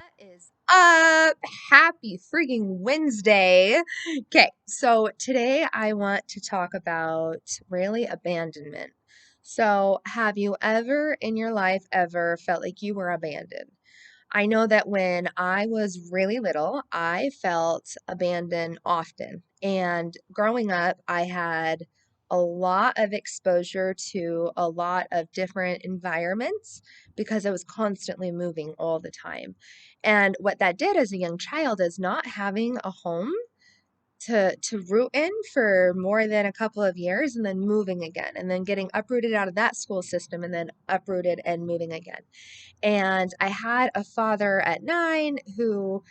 What is up? Happy freaking Wednesday. Okay, so today I want to talk about really abandonment. So, have you ever in your life ever felt like you were abandoned? I know that when I was really little, I felt abandoned often. And growing up, I had a lot of exposure to a lot of different environments because I was constantly moving all the time. And what that did as a young child is not having a home to root in for more than a couple of years and then moving again and then getting uprooted out of that school system and then uprooted and moving again. And I had a father at 9 who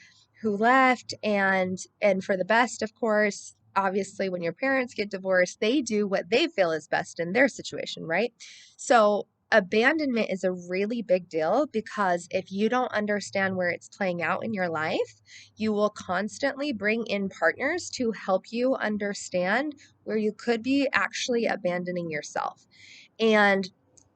left, and for the best, of course. Obviously, when your parents get divorced, they do what they feel is best in their situation, right? So abandonment is a really big deal because if you don't understand where it's playing out in your life, you will constantly bring in partners to help you understand where you could be actually abandoning yourself. And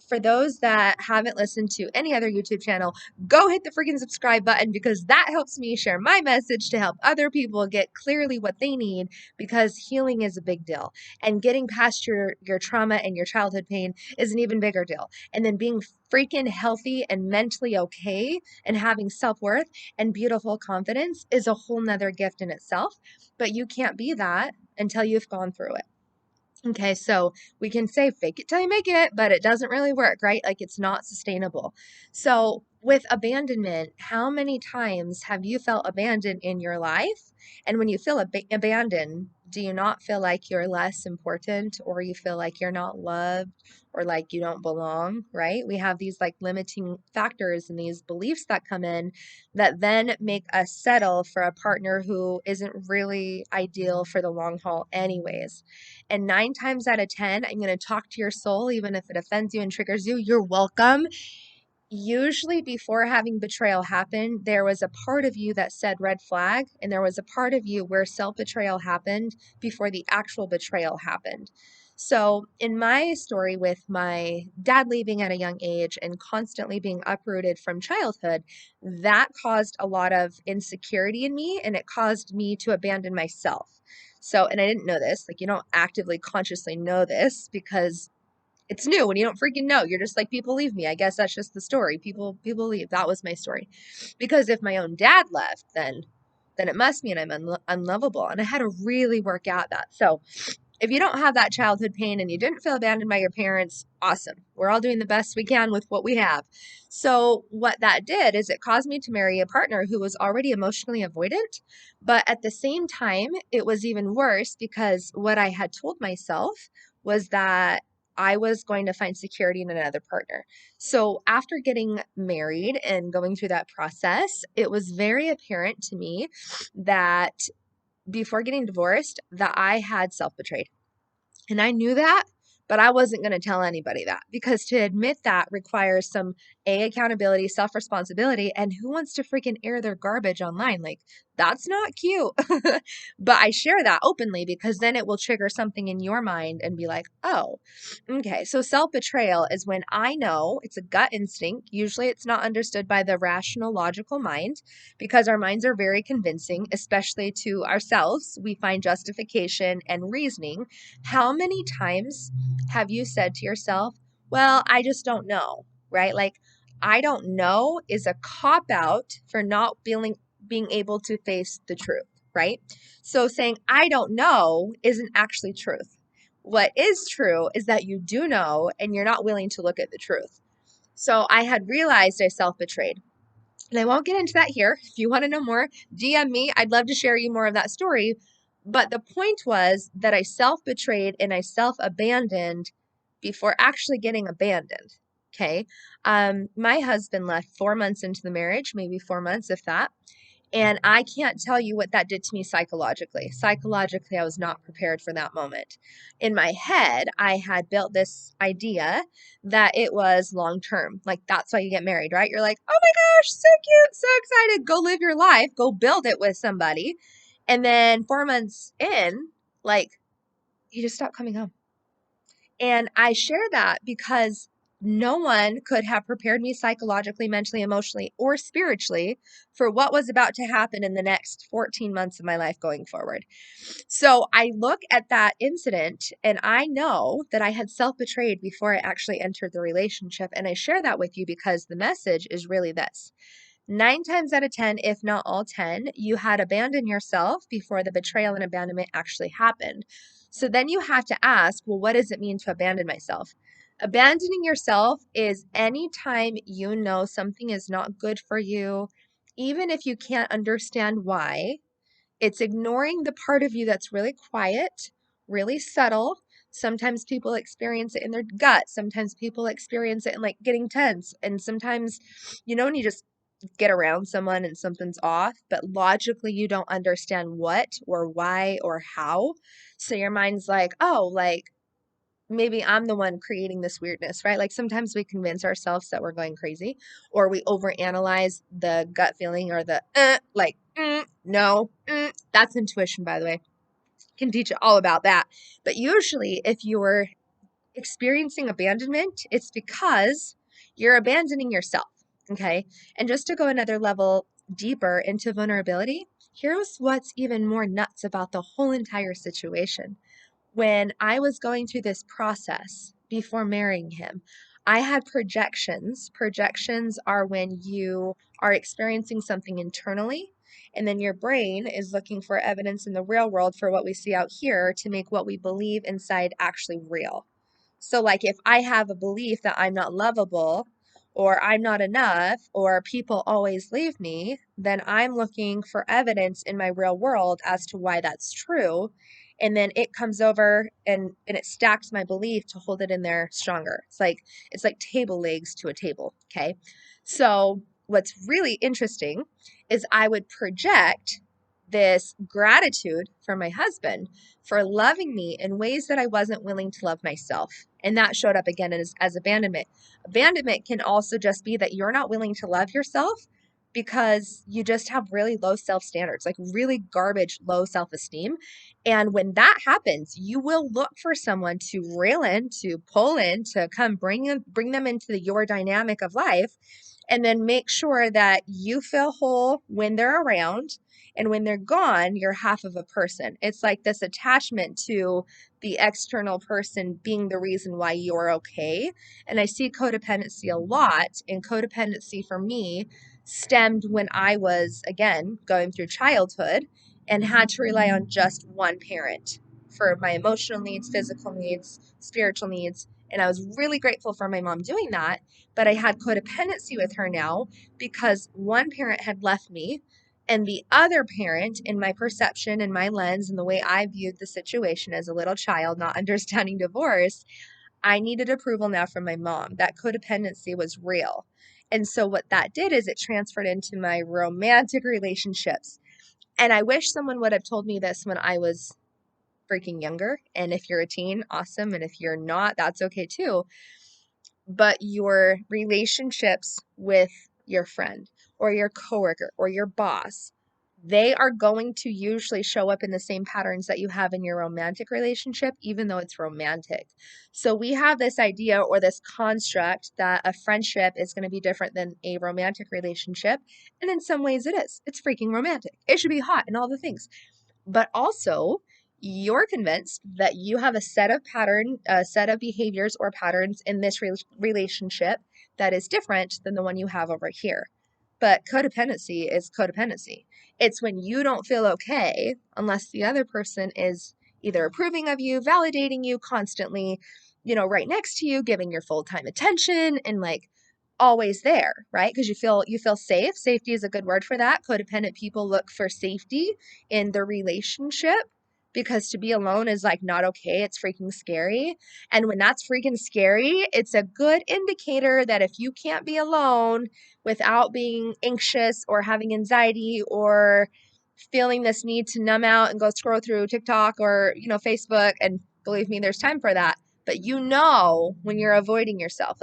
for those that haven't listened to any other YouTube channel, go hit the freaking subscribe button because that helps me share my message to help other people get clearly what they need, because healing is a big deal. And getting past your trauma and your childhood pain is an even bigger deal. And then being freaking healthy and mentally okay and having self-worth and beautiful confidence is a whole nother gift in itself. But you can't be that until you've gone through it. Okay, so we can say fake it till you make it, but it doesn't really work, right? Like it's not sustainable. So, with abandonment, how many times have you felt abandoned in your life? And when you feel abandoned, do you not feel like you're less important, or you feel like you're not loved, or like you don't belong, right? We have these like limiting factors and these beliefs that come in that then make us settle for a partner who isn't really ideal for the long haul, anyways. And 9 times out of 10, I'm going to talk to your soul, even if it offends you and triggers you. You're welcome. Usually, before having betrayal happen, there was a part of you that said red flag, and there was a part of you where self betrayal happened before the actual betrayal happened. So, in my story with my dad leaving at a young age and constantly being uprooted from childhood, that caused a lot of insecurity in me and it caused me to abandon myself. So, and I didn't know this, like, you don't actively consciously know this because it's new and you don't freaking know. You're just like, people leave me. I guess that's just the story. People leave. That was my story. Because if my own dad left, then it must mean I'm unlovable. And I had to really work out that. So if you don't have that childhood pain and you didn't feel abandoned by your parents, awesome. We're all doing the best we can with what we have. So what that did is it caused me to marry a partner who was already emotionally avoidant. But at the same time, it was even worse because what I had told myself was that I was going to find security in another partner. So after getting married and going through that process, it was very apparent to me that before getting divorced that I had self-betrayed. And I knew that, but I wasn't going to tell anybody that because to admit that requires some accountability, self-responsibility, and who wants to freaking air their garbage online? Like, that's not cute. But I share that openly because then it will trigger something in your mind and be like, oh, okay. So self-betrayal is when I know it's a gut instinct. Usually it's not understood by the rational, logical mind because our minds are very convincing, especially to ourselves. We find justification and reasoning. How many times have you said to yourself, well, I just don't know, right? Like, I don't know is a cop out for not being able to face the truth, right? So saying, I don't know isn't actually truth. What is true is that you do know and you're not willing to look at the truth. So I had realized I self betrayed. And I won't get into that here. If you want to know more, DM me. I'd love to share you more of that story. But the point was that I self betrayed and I self abandoned before actually getting abandoned. Okay. My husband left 4 months into the marriage, maybe 4 months, if that. And I can't tell you what that did to me psychologically. Psychologically, I was not prepared for that moment. In my head, I had built this idea that it was long term. Like, that's why you get married, right? You're like, oh my gosh, so cute, so excited. Go live your life, go build it with somebody. And then 4 months in, like, you just stop coming home. And I share that because no one could have prepared me psychologically, mentally, emotionally, or spiritually for what was about to happen in the next 14 months of my life going forward. So I look at that incident and I know that I had self-betrayed before I actually entered the relationship. And I share that with you because the message is really this. 9 times out of 10, if not all 10, you had abandoned yourself before the betrayal and abandonment actually happened. So then you have to ask, well, what does it mean to abandon myself? Abandoning yourself is any time you know something is not good for you, even if you can't understand why. It's ignoring the part of you that's really quiet, really subtle. Sometimes people experience it in their gut. Sometimes people experience it in like getting tense. And sometimes, when you just get around someone and something's off, but logically you don't understand what or why or how. So your mind's like, oh, like maybe I'm the one creating this weirdness, right? Like sometimes we convince ourselves that we're going crazy or we overanalyze the gut feeling or the no, that's intuition, by the way. Can teach you all about that. But usually if you're experiencing abandonment, it's because you're abandoning yourself. Okay. And just to go another level deeper into vulnerability, here's what's even more nuts about the whole entire situation. When I was going through this process before marrying him, I had projections. Projections are when you are experiencing something internally, and then your brain is looking for evidence in the real world for what we see out here to make what we believe inside actually real. So, like, if I have a belief that I'm not lovable, or I'm not enough, or people always leave me, then I'm looking for evidence in my real world as to why that's true. And then it comes over and it stacks my belief to hold it in there stronger. It's like table legs to a table. Okay. So what's really interesting is I would project this gratitude for my husband for loving me in ways that I wasn't willing to love myself. And that showed up again as abandonment. Abandonment can also just be that you're not willing to love yourself because you just have really low self standards, like really garbage low self esteem. And when that happens, you will look for someone to reel in, to pull in, to come bring them into your dynamic of life, and then make sure that you feel whole when they're around. And when they're gone, you're half of a person. It's like this attachment to the external person being the reason why you're okay. And I see codependency a lot. And codependency for me stemmed when I was, again, going through childhood and had to rely on just one parent for my emotional needs, physical needs, spiritual needs. And I was really grateful for my mom doing that. But I had codependency with her now because one parent had left me and the other parent, in my perception and my lens and the way I viewed the situation as a little child, not understanding divorce, I needed approval now from my mom. That codependency was real. And so what that did is it transferred into my romantic relationships. And I wish someone would have told me this when I was freaking younger. And if you're a teen, awesome. And if you're not, that's okay too. But your relationships with your friend or your coworker or your boss, they are going to usually show up in the same patterns that you have in your romantic relationship, even though it's romantic. So we have this idea or this construct that a friendship is going to be different than a romantic relationship. And in some ways it is. It's freaking romantic. It should be hot and all the things. But also, you're convinced that you have a set of behaviors or patterns in this relationship that is different than the one you have over here. But codependency is codependency. It's when you don't feel okay unless the other person is either approving of you, validating you constantly, right next to you, giving your full-time attention and like always there, right? Because you feel safe. Safety is a good word for that. Codependent people look for safety in the relationship because to be alone is like not okay. It's freaking scary. And when that's freaking scary, it's a good indicator that if you can't be alone without being anxious or having anxiety or feeling this need to numb out and go scroll through TikTok or, Facebook, and believe me, there's time for that. But when you're avoiding yourself,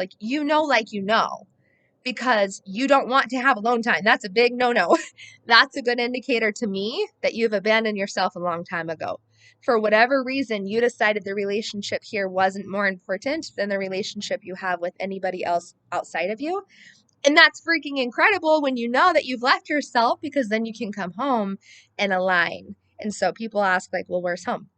because you don't want to have alone time. That's a big no-no. That's a good indicator to me that you've abandoned yourself a long time ago. For whatever reason, you decided the relationship here wasn't more important than the relationship you have with anybody else outside of you. And that's freaking incredible when you know that you've left yourself, because then you can come home and align. And so people ask, like, well, where's home?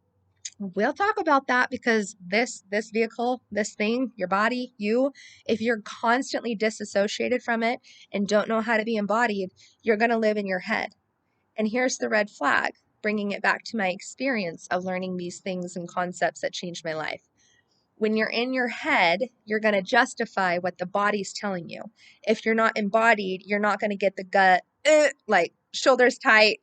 We'll talk about that, because this vehicle, this thing, your body, you, if you're constantly disassociated from it and don't know how to be embodied, you're going to live in your head. And here's the red flag, bringing it back to my experience of learning these things and concepts that changed my life. When you're in your head, you're going to justify what the body's telling you. If you're not embodied, you're not going to get the gut, like shoulders tight,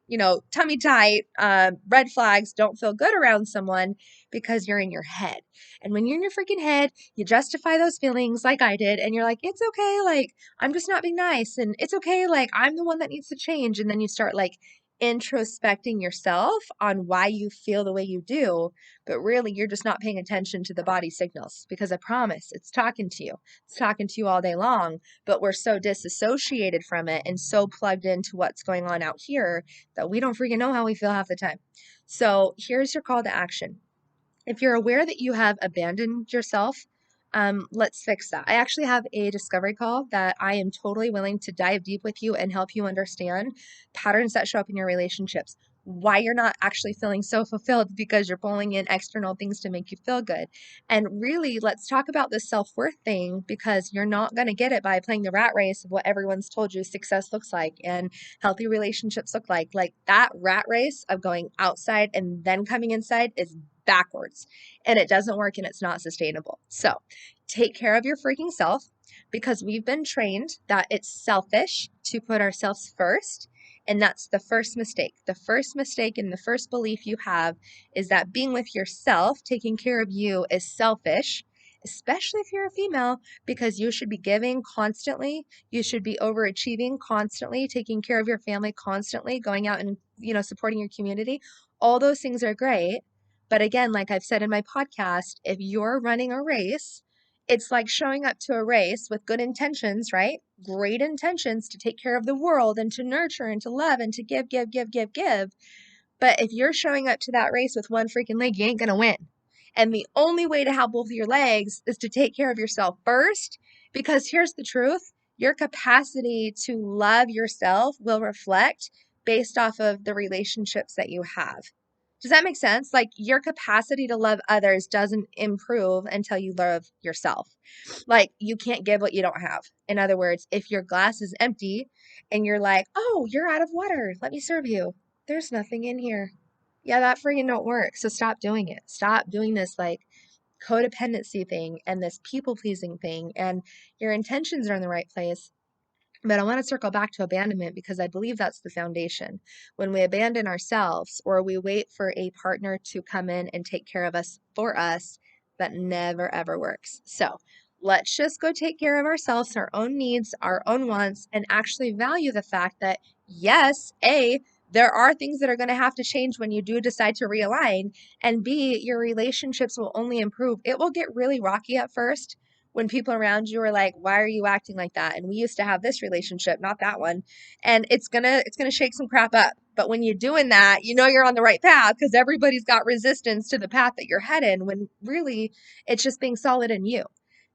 tummy tight, red flags, don't feel good around someone, because you're in your head. And when you're in your freaking head, you justify those feelings like I did. And you're like, it's okay. Like, I'm just not being nice. And it's okay. Like, I'm the one that needs to change. And then you start like introspecting yourself on why you feel the way you do, but really you're just not paying attention to the body signals, because I promise it's talking to you. It's talking to you all day long, but we're so disassociated from it and so plugged into what's going on out here that we don't freaking know how we feel half the time. So here's your call to action. If you're aware that you have abandoned yourself, let's fix that. I actually have a discovery call that I am totally willing to dive deep with you and help you understand patterns that show up in your relationships, why you're not actually feeling so fulfilled because you're pulling in external things to make you feel good. And really, let's talk about this self-worth thing, because you're not going to get it by playing the rat race of what everyone's told you success looks like and healthy relationships look like. Like, that rat race of going outside and then coming inside is backwards, and it doesn't work, and it's not sustainable. So take care of your freaking self, because we've been trained that it's selfish to put ourselves first. And that's the first mistake. The first mistake and the first belief you have is that being with yourself, taking care of you, is selfish, especially if you're a female, because you should be giving constantly. You should be overachieving constantly, taking care of your family constantly, going out and, supporting your community. All those things are great. But again, like I've said in my podcast, if you're running a race, it's like showing up to a race with good intentions, right? Great intentions to take care of the world and to nurture and to love and to give, give, give, give, give. But if you're showing up to that race with one freaking leg, you ain't going to win. And the only way to have both of your legs is to take care of yourself first, because here's the truth. Your capacity to love yourself will reflect based off of the relationships that you have. Does that make sense? Like, your capacity to love others doesn't improve until you love yourself. Like, you can't give what you don't have. In other words, if your glass is empty and you're like, oh, you're out of water, let me serve you. There's nothing in here. Yeah, that freaking don't work. So stop doing it. Stop doing this like codependency thing and this people pleasing thing. And your intentions are in the right place. But I want to circle back to abandonment, because I believe that's the foundation. When we abandon ourselves, or we wait for a partner to come in and take care of us for us, that never ever works. So let's just go take care of ourselves, our own needs, our own wants, and actually value the fact that, yes, A, there are things that are going to have to change when you do decide to realign, and B, your relationships will only improve. It will get really rocky at first, when people around you are like, why are you acting like that? And we used to have this relationship, not that one. And it's gonna shake some crap up. But when you're doing that, you're on the right path, because everybody's got resistance to the path that you're heading, when really it's just being solid in you.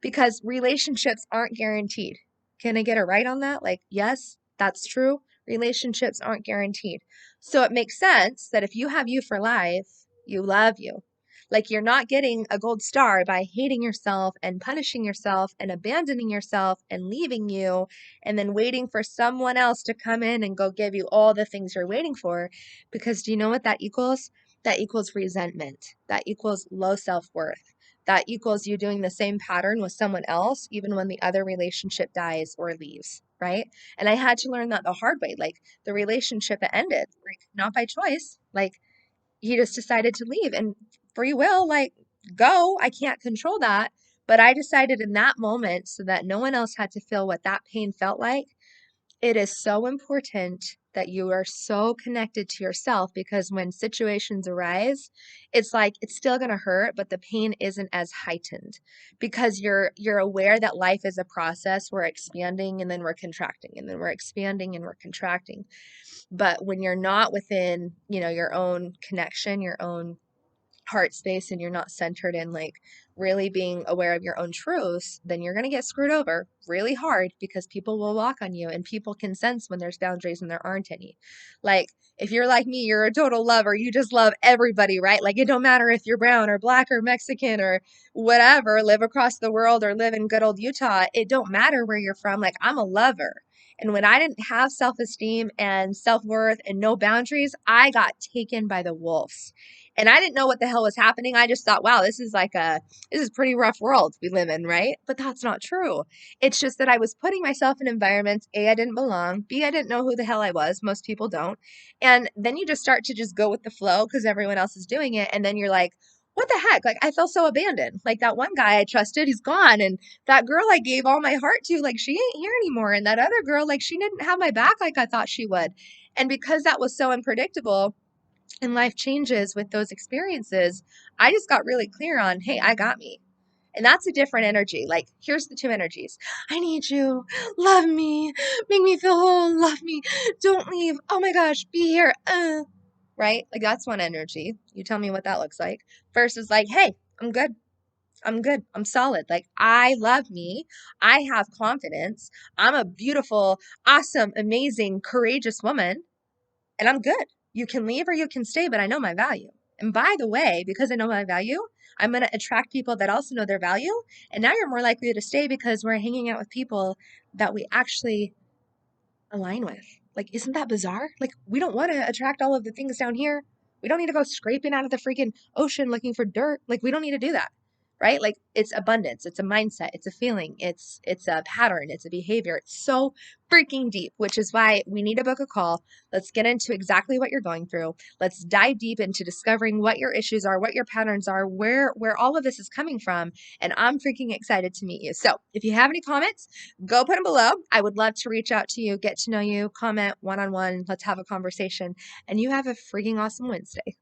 Because relationships aren't guaranteed. Can I get it right on that? Like, yes, that's true. Relationships aren't guaranteed. So it makes sense that if you have you for life, you love you. Like, you're not getting a gold star by hating yourself and punishing yourself and abandoning yourself and leaving you and then waiting for someone else to come in and go give you all the things you're waiting for. Because do you know what that equals? That equals resentment. That equals low self-worth. That equals you doing the same pattern with someone else, even when the other relationship dies or leaves, right? And I had to learn that the hard way. Like, the relationship ended, like, not by choice. Like, he just decided to leave, and free will, like, go. I can't control that. But I decided in that moment, so that no one else had to feel what that pain felt like. It is so important that you are so connected to yourself, because when situations arise, it's like it's still going to hurt, but the pain isn't as heightened, because you're aware that life is a process. We're expanding and then we're contracting, and then we're expanding and we're contracting. But when you're not within, your own connection, your own heart space and you're not centered in like really being aware of your own truths, then you're going to get screwed over really hard because people will walk on you and people can sense when there's boundaries and there aren't any. Like if you're like me, you're a total lover, you just love everybody, right? Like it don't matter if you're brown or black or Mexican or whatever, live across the world or live in good old Utah. It don't matter where you're from. Like I'm a lover. And when I didn't have self-esteem and self-worth and no boundaries, I got taken by the wolves. And I didn't know what the hell was happening. I just thought, wow, this is pretty rough world we live in, right? But that's not true. It's just that I was putting myself in environments, A, I didn't belong, B, I didn't know who the hell I was. Most people don't. And then you just start to just go with the flow because everyone else is doing it. And then you're like, what the heck? Like I felt so abandoned. Like that one guy I trusted, he's gone. And that girl I gave all my heart to, like she ain't here anymore. And that other girl, like she didn't have my back like I thought she would. And because that was so unpredictable, and life changes with those experiences, I just got really clear on, hey, I got me. And that's a different energy. Like, here's the two energies. I need you. Love me. Make me feel whole. Love me. Don't leave. Oh my gosh, be here. Right? Like, that's one energy. You tell me what that looks like. Versus, like, hey, I'm good. I'm good. I'm solid. Like, I love me. I have confidence. I'm a beautiful, awesome, amazing, courageous woman and I'm good. You can leave or you can stay, but I know my value. And by the way, because I know my value, I'm going to attract people that also know their value. And now you're more likely to stay because we're hanging out with people that we actually align with. Like, isn't that bizarre? Like, we don't want to attract all of the things down here. We don't need to go scraping out of the freaking ocean looking for dirt. Like, we don't need to do that. Right? Like it's abundance, it's a mindset, it's a feeling, it's a pattern, it's a behavior. It's so freaking deep, which is why we need to book a call. Let's get into exactly what you're going through. Let's dive deep into discovering what your issues are, what your patterns are, where all of this is coming from. And I'm freaking excited to meet you. So if you have any comments, go put them below. I would love to reach out to you, get to know you, comment one-on-one. Let's have a conversation. And you have a freaking awesome Wednesday.